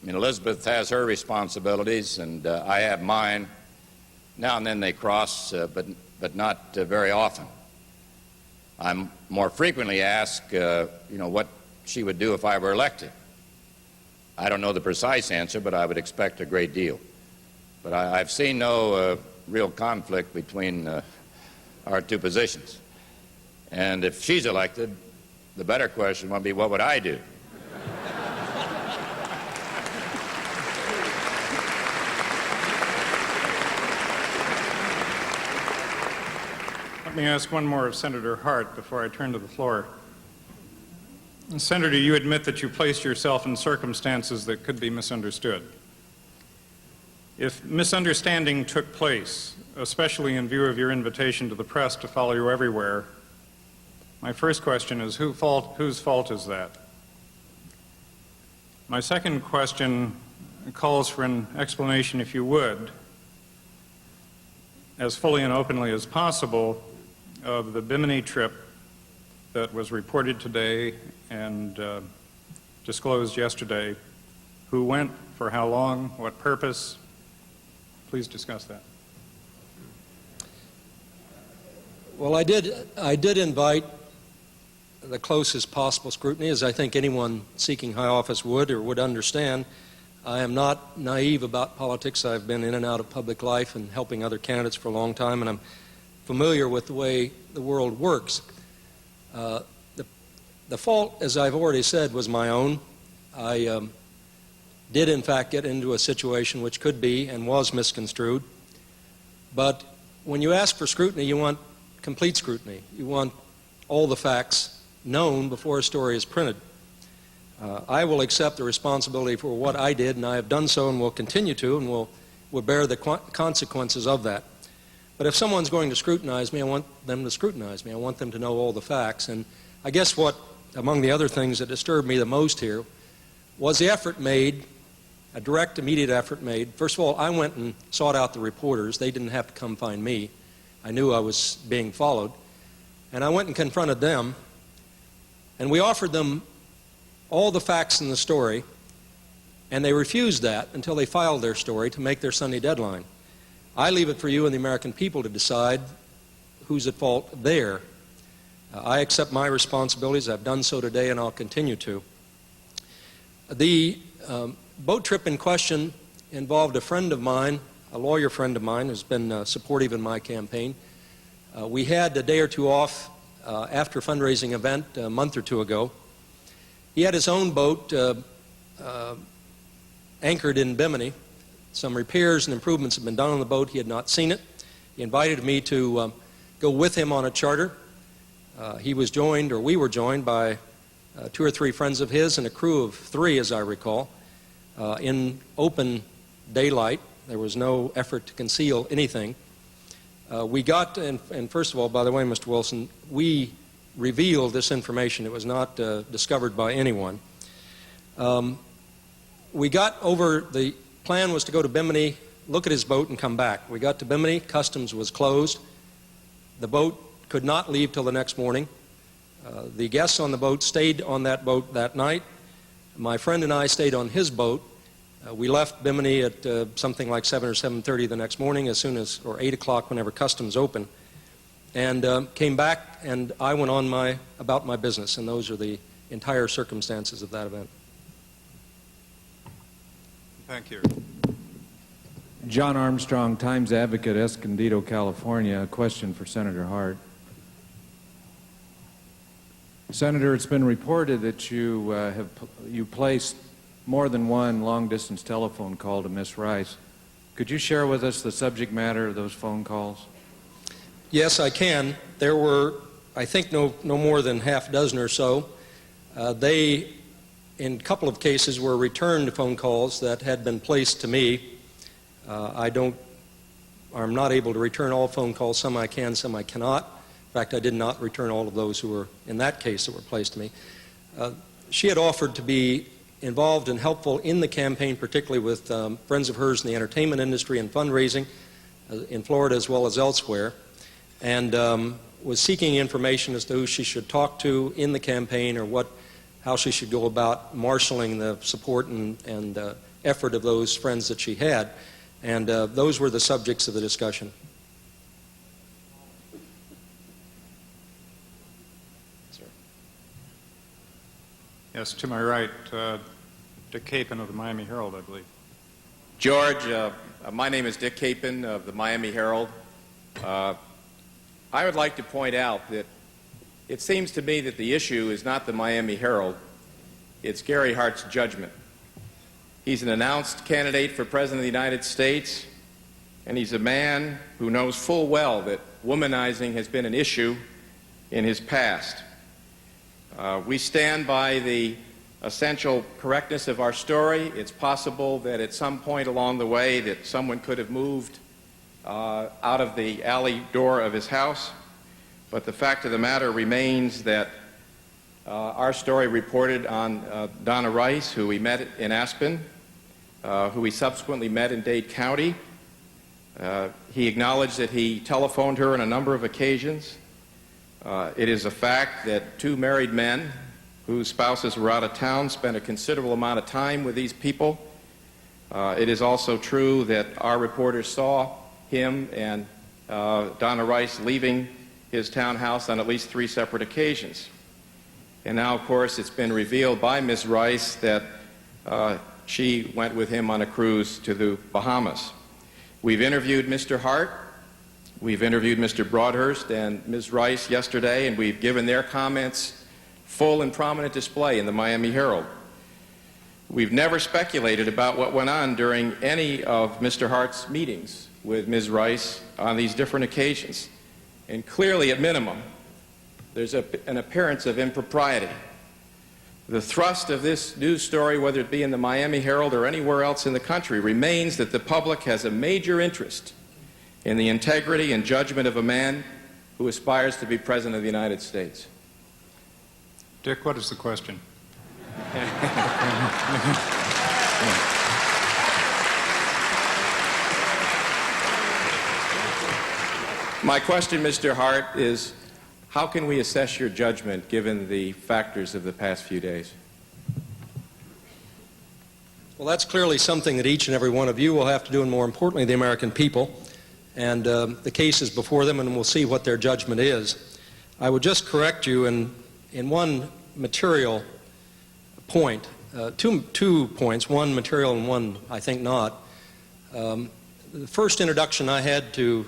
I mean, Elizabeth has her responsibilities, and I have mine. Now and then they cross, but not very often. I'm more frequently asked, what she would do if I were elected. I don't know the precise answer, but I would expect a great deal. But I've seen no real conflict between our two positions. And if she's elected, the better question would be, what would I do? Let me ask one more of Senator Hart before I turn to the floor. Senator, you admit that you placed yourself in circumstances that could be misunderstood. If misunderstanding took place, especially in view of your invitation to the press to follow you everywhere, my first question is, whose fault is that? My second question calls for an explanation, if you would, as fully and openly as possible, of the Bimini trip that was reported today and disclosed yesterday. Who went, for how long, what purpose? Please discuss that. Well, I did invite the closest possible scrutiny, as I think anyone seeking high office would or would understand. I am not naive about politics. I've been in and out of public life and helping other candidates for a long time, and I'm familiar with the way the world works. The fault, as I've already said, was my own. I did, in fact, get into a situation which could be and was misconstrued. But when you ask for scrutiny, you want complete scrutiny. You want all the facts known before a story is printed. I will accept the responsibility for what I did, and I have done so and will continue to, and will bear the consequences of that. But if someone's going to scrutinize me, I want them to scrutinize me. I want them to know all the facts. And I guess what, among the other things that disturbed me the most here, was the effort made, a direct, immediate effort made. First of all, I went and sought out the reporters. They didn't have to come find me. I knew I was being followed. And I went and confronted them, and we offered them all the facts in the story, and they refused that until they filed their story to make their Sunday deadline. I leave it for you and the American people to decide who's at fault there. I accept my responsibilities. I've done so today, and I'll continue to. The boat trip in question involved a friend of mine, a lawyer friend of mine who's been supportive in my campaign. We had a day or two off after a fundraising event a month or two ago. He had his own boat anchored in Bimini. Some repairs and improvements had been done on the boat. He had not seen it. He invited me to go with him on a charter. He was joined, or we were joined, by 2 or 3 friends of his and a crew of 3, as I recall, in open daylight. There was no effort to conceal anything. We got, and first of all, by the way, Mr. Wilson, we revealed this information. It was not discovered by anyone. We got over, the plan was to go to Bimini, look at his boat, and come back. We got to Bimini, customs was closed. The boat could not leave till the next morning. The guests on the boat stayed on that boat that night. My friend and I stayed on his boat. We left Bimini at something like 7 or 7:30 the next morning, as soon as, or 8 o'clock whenever customs opened, and came back, and I went on about my business, and those are the entire circumstances of that event. Thank you. John Armstrong, Times Advocate, Escondido, California. A question for Senator Hart. Senator, it's been reported that you placed more than one long-distance telephone call to Miss Rice. Could you share with us the subject matter of those phone calls? Yes, I can. There were, I think, no more than half a dozen or so. They, in a couple of cases, were returned phone calls that had been placed to me. I'm not able to return all phone calls. Some I can, some I cannot. In fact, I did not return all of those who were, in that case, that were placed to me. She had offered to be involved and helpful in the campaign, particularly with friends of hers in the entertainment industry and fundraising in Florida as well as elsewhere, and was seeking information as to who she should talk to in the campaign, or how she should go about marshaling the support and effort of those friends that she had. And those were the subjects of the discussion. Yes, to my right, Dick Capon of the Miami Herald, I believe. George, my name is Dick Capon of the Miami Herald. I would like to point out that it seems to me that the issue is not the Miami Herald, it's Gary Hart's judgment. He's an announced candidate for President of the United States, and he's a man who knows full well that womanizing has been an issue in his past. We stand by the essential correctness of our story. It's possible that at some point along the way that someone could have moved out of the alley door of his house, but the fact of the matter remains that our story reported on Donna Rice, who we met in Aspen, who we subsequently met in Dade County. He acknowledged that he telephoned her on a number of occasions. It is a fact that 2 married men whose spouses were out of town spent a considerable amount of time with these people. It is also true that our reporters saw him and Donna Rice leaving his townhouse on at least 3 separate occasions. And now, of course, it's been revealed by Ms. Rice that she went with him on a cruise to the Bahamas. We've interviewed Mr. Hart, we've interviewed Mr. Broadhurst and Ms. Rice yesterday, and we've given their comments full and prominent display in the Miami Herald. We've never speculated about what went on during any of Mr. Hart's meetings with Ms. Rice on these different occasions. And clearly, at minimum, there's an appearance of impropriety. The thrust of this news story, whether it be in the Miami Herald or anywhere else in the country, remains that the public has a major interest in the integrity and judgment of a man who aspires to be President of the United States. Dick, what is the question? My question, Mr. Hart, is how can we assess your judgment given the factors of the past few days? Well, that's clearly something that each and every one of you will have to do, and more importantly, the American people. And the case is before them, and we'll see what their judgment is. I would just correct you in one material point, two points, one material and one I think not. The first introduction I had to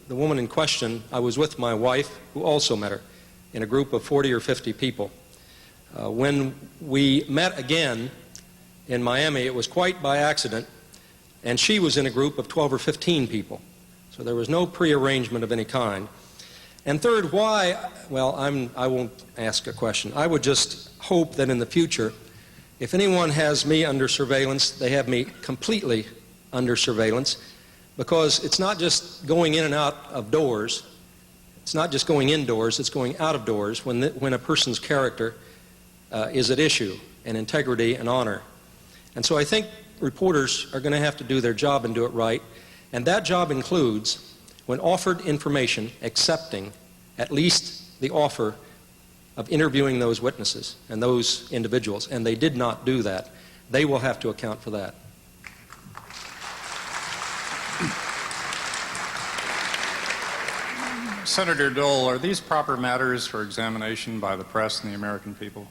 the woman in question, I was with my wife, who also met her, in a group of 40 or 50 people. When we met again in Miami, it was quite by accident, and she was in a group of 12 or 15 people. So there was no prearrangement of any kind. And third, why? Well, I won't ask a question. I would just hope that in the future, if anyone has me under surveillance, they have me completely under surveillance, because it's not just going in and out of doors. It's not just going indoors, it's going out of doors when a person's character is at issue, and integrity and honor. And so I think reporters are going to have to do their job and do it right. And that job includes, when offered information, accepting at least the offer of interviewing those witnesses and those individuals. And they did not do that. They will have to account for that. Senator Dole, are these proper matters for examination by the press and the American people?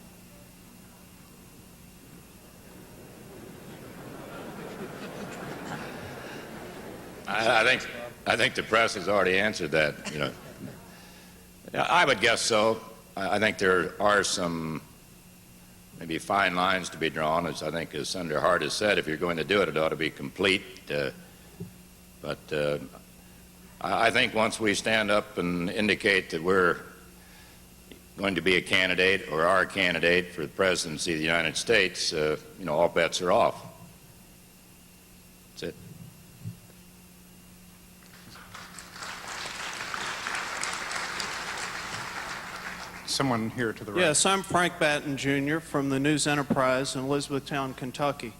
I think the press has already answered that. I would guess so. I think there are some maybe fine lines to be drawn, as I think as Senator Hart has said. If you're going to do it, it ought to be complete. But I think once we stand up and indicate that we're going to be a candidate or are a candidate for the presidency of the United States, all bets are off. That's it. Someone here to the right. Yes, I'm Frank Batten, Jr. from the News Enterprise in Elizabethtown, Kentucky.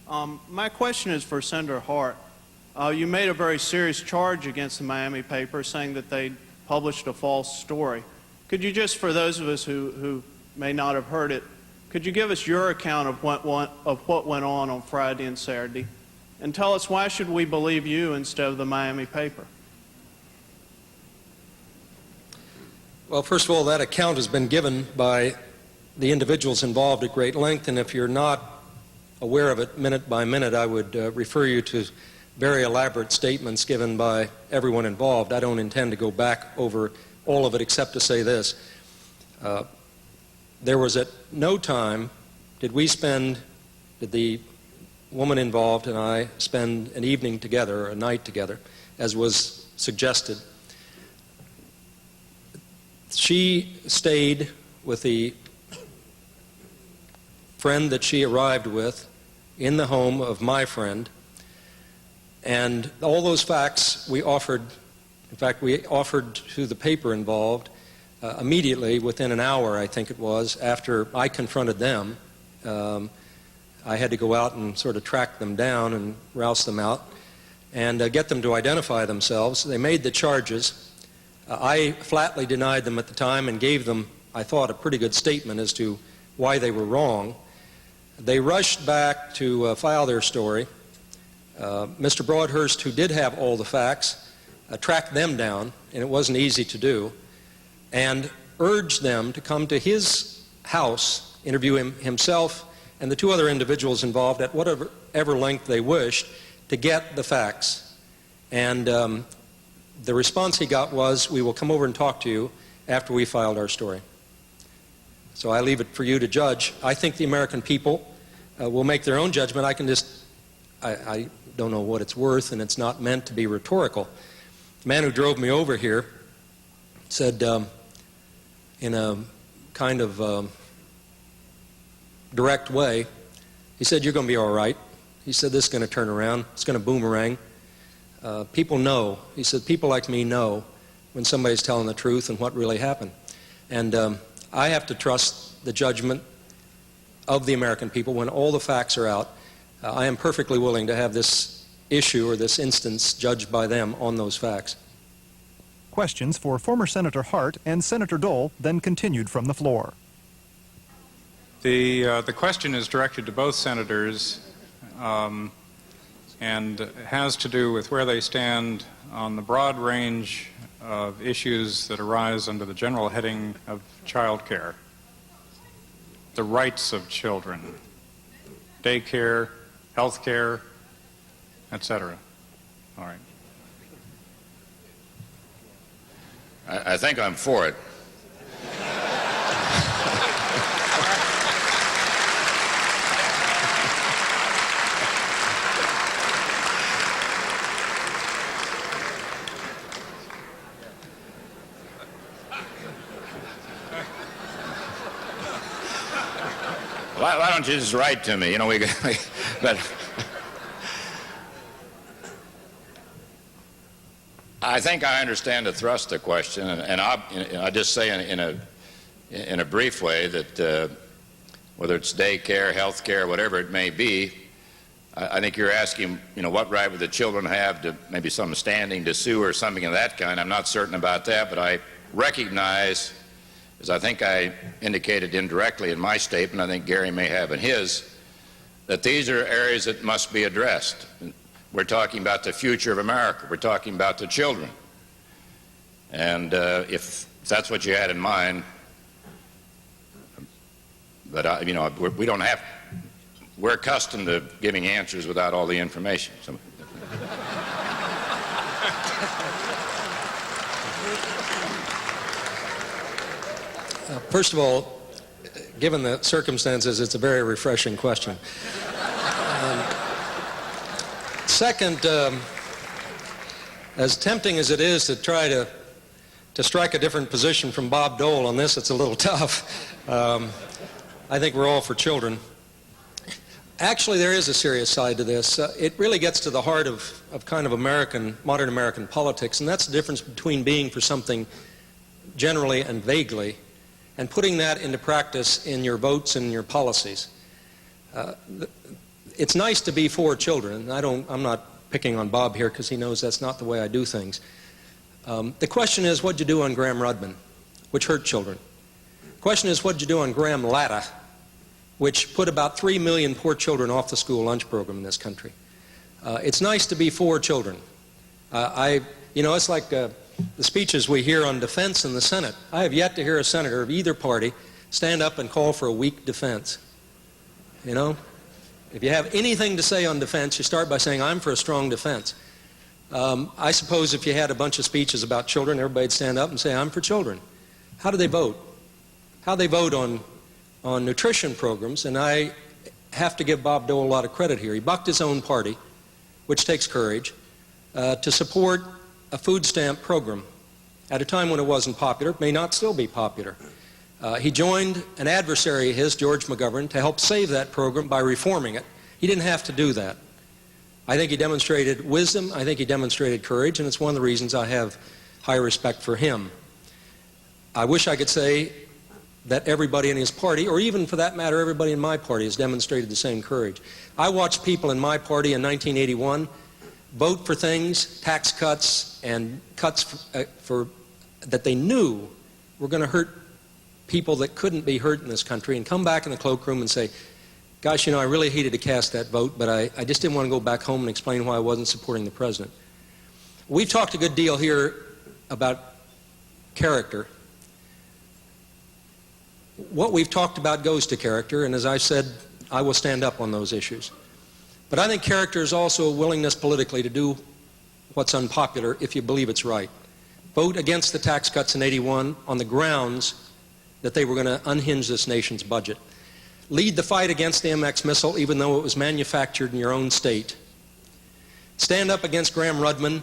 My question is for Senator Hart. You made a very serious charge against the Miami paper, saying that they published a false story. Could you just, for those of us who may not have heard it, could you give us your account of what went on Friday and Saturday, and tell us why should we believe you instead of the Miami paper? Well, first of all, that account has been given by the individuals involved at great length, and if you're not aware of it minute by minute, I would refer you to very elaborate statements given by everyone involved. I don't intend to go back over all of it except to say this. There was at no time did the woman involved and I spend an evening together or a night together, as was suggested. She stayed with the friend that she arrived with in the home of my friend, and all those facts we offered. In fact, we offered to the paper involved immediately, within an hour, I think it was, after I confronted them. I had to go out and sort of track them down and rouse them out and get them to identify themselves. They made the charges. I flatly denied them at the time and gave them, I thought, a pretty good statement as to why they were wrong. They rushed back to file their story. Mr. Broadhurst, who did have all the facts, tracked them down, and it wasn't easy to do, and urged them to come to his house, interview himself and the two other individuals involved at whatever length they wished to get the facts. And the response he got was, "We will come over and talk to you after we filed our story." So I leave it for you to judge. I think the American people will make their own judgment. I don't know what it's worth, and it's not meant to be rhetorical. The man who drove me over here said in a kind of direct way, he said, "You're going to be all right." He said, "This is going to turn around. It's going to boomerang." People know. He said, "People like me know when somebody's telling the truth and what really happened." And I have to trust the judgment of the American people when all the facts are out. I am perfectly willing to have this issue or this instance judged by them on those facts. Questions for former Senator Hart and Senator Dole then continued from the floor. The question is directed to both senators and has to do with where they stand on the broad range of issues that arise under the general heading of child care. The rights of children, daycare, health care, etc. All right. I think I'm for it. Why don't you just write to me? You know, but I think I understand the thrust of the question, and I just say in a brief way that whether it's daycare, health care, whatever it may be, I think you're asking, what right would the children have to maybe some standing to sue or something of that kind. I'm not certain about that, but I recognize, as I think I indicated indirectly in my statement, I think Gary may have in his, that these are areas that must be addressed. We're talking about the future of America. We're talking about the children. And if that's what you had in mind, but we don't have, we're accustomed to giving answers without all the information. So, first of all, given the circumstances, it's a very refreshing question. Second, as tempting as it is to try to strike a different position from Bob Dole on this, it's a little tough. I think we're all for children. Actually, there is a serious side to this. It really gets to the heart of kind of modern American politics, and that's the difference between being for something generally and vaguely and putting that into practice in your votes and your policies. It's nice to be for children. I'm not picking on Bob here because he knows that's not the way I do things. The question is, what'd you do on Graham-Rudman, which hurt children? The question is, what'd you do on Graham-Latta, which put about 3 million poor children off the school lunch program in this country? It's nice to be for children. It's like the speeches we hear on defense in the Senate. I have yet to hear a senator of either party stand up and call for a weak defense. If you have anything to say on defense, you start by saying, I'm for a strong defense. I suppose if you had a bunch of speeches about children, everybody'd stand up and say, I'm for children. How do they vote? How they vote on nutrition programs, and I have to give Bob Dole a lot of credit here. He bucked his own party, which takes courage, to support a food stamp program at a time when it wasn't popular. It may not still be popular. He joined an adversary of his, George McGovern, to help save that program by reforming it. He didn't have to do that. I think he demonstrated wisdom. I think he demonstrated courage, and it's one of the reasons I have high respect for him. I wish I could say that everybody in his party, or even for that matter, everybody in my party, has demonstrated the same courage. I watched people in my party in 1981 vote for things, tax cuts, and cuts that they knew were going to hurt people that couldn't be hurt in this country, and come back in the cloakroom and say, gosh, I really hated to cast that vote, but I just didn't want to go back home and explain why I wasn't supporting the president. We've talked a good deal here about character. What we've talked about goes to character, and as I said I will stand up on those issues. But I think character is also a willingness politically to do what's unpopular if you believe it's right. Vote against the tax cuts in '81 on the grounds that they were going to unhinge this nation's budget. Lead the fight against the MX missile even though it was manufactured in your own state. Stand up against Graham Rudman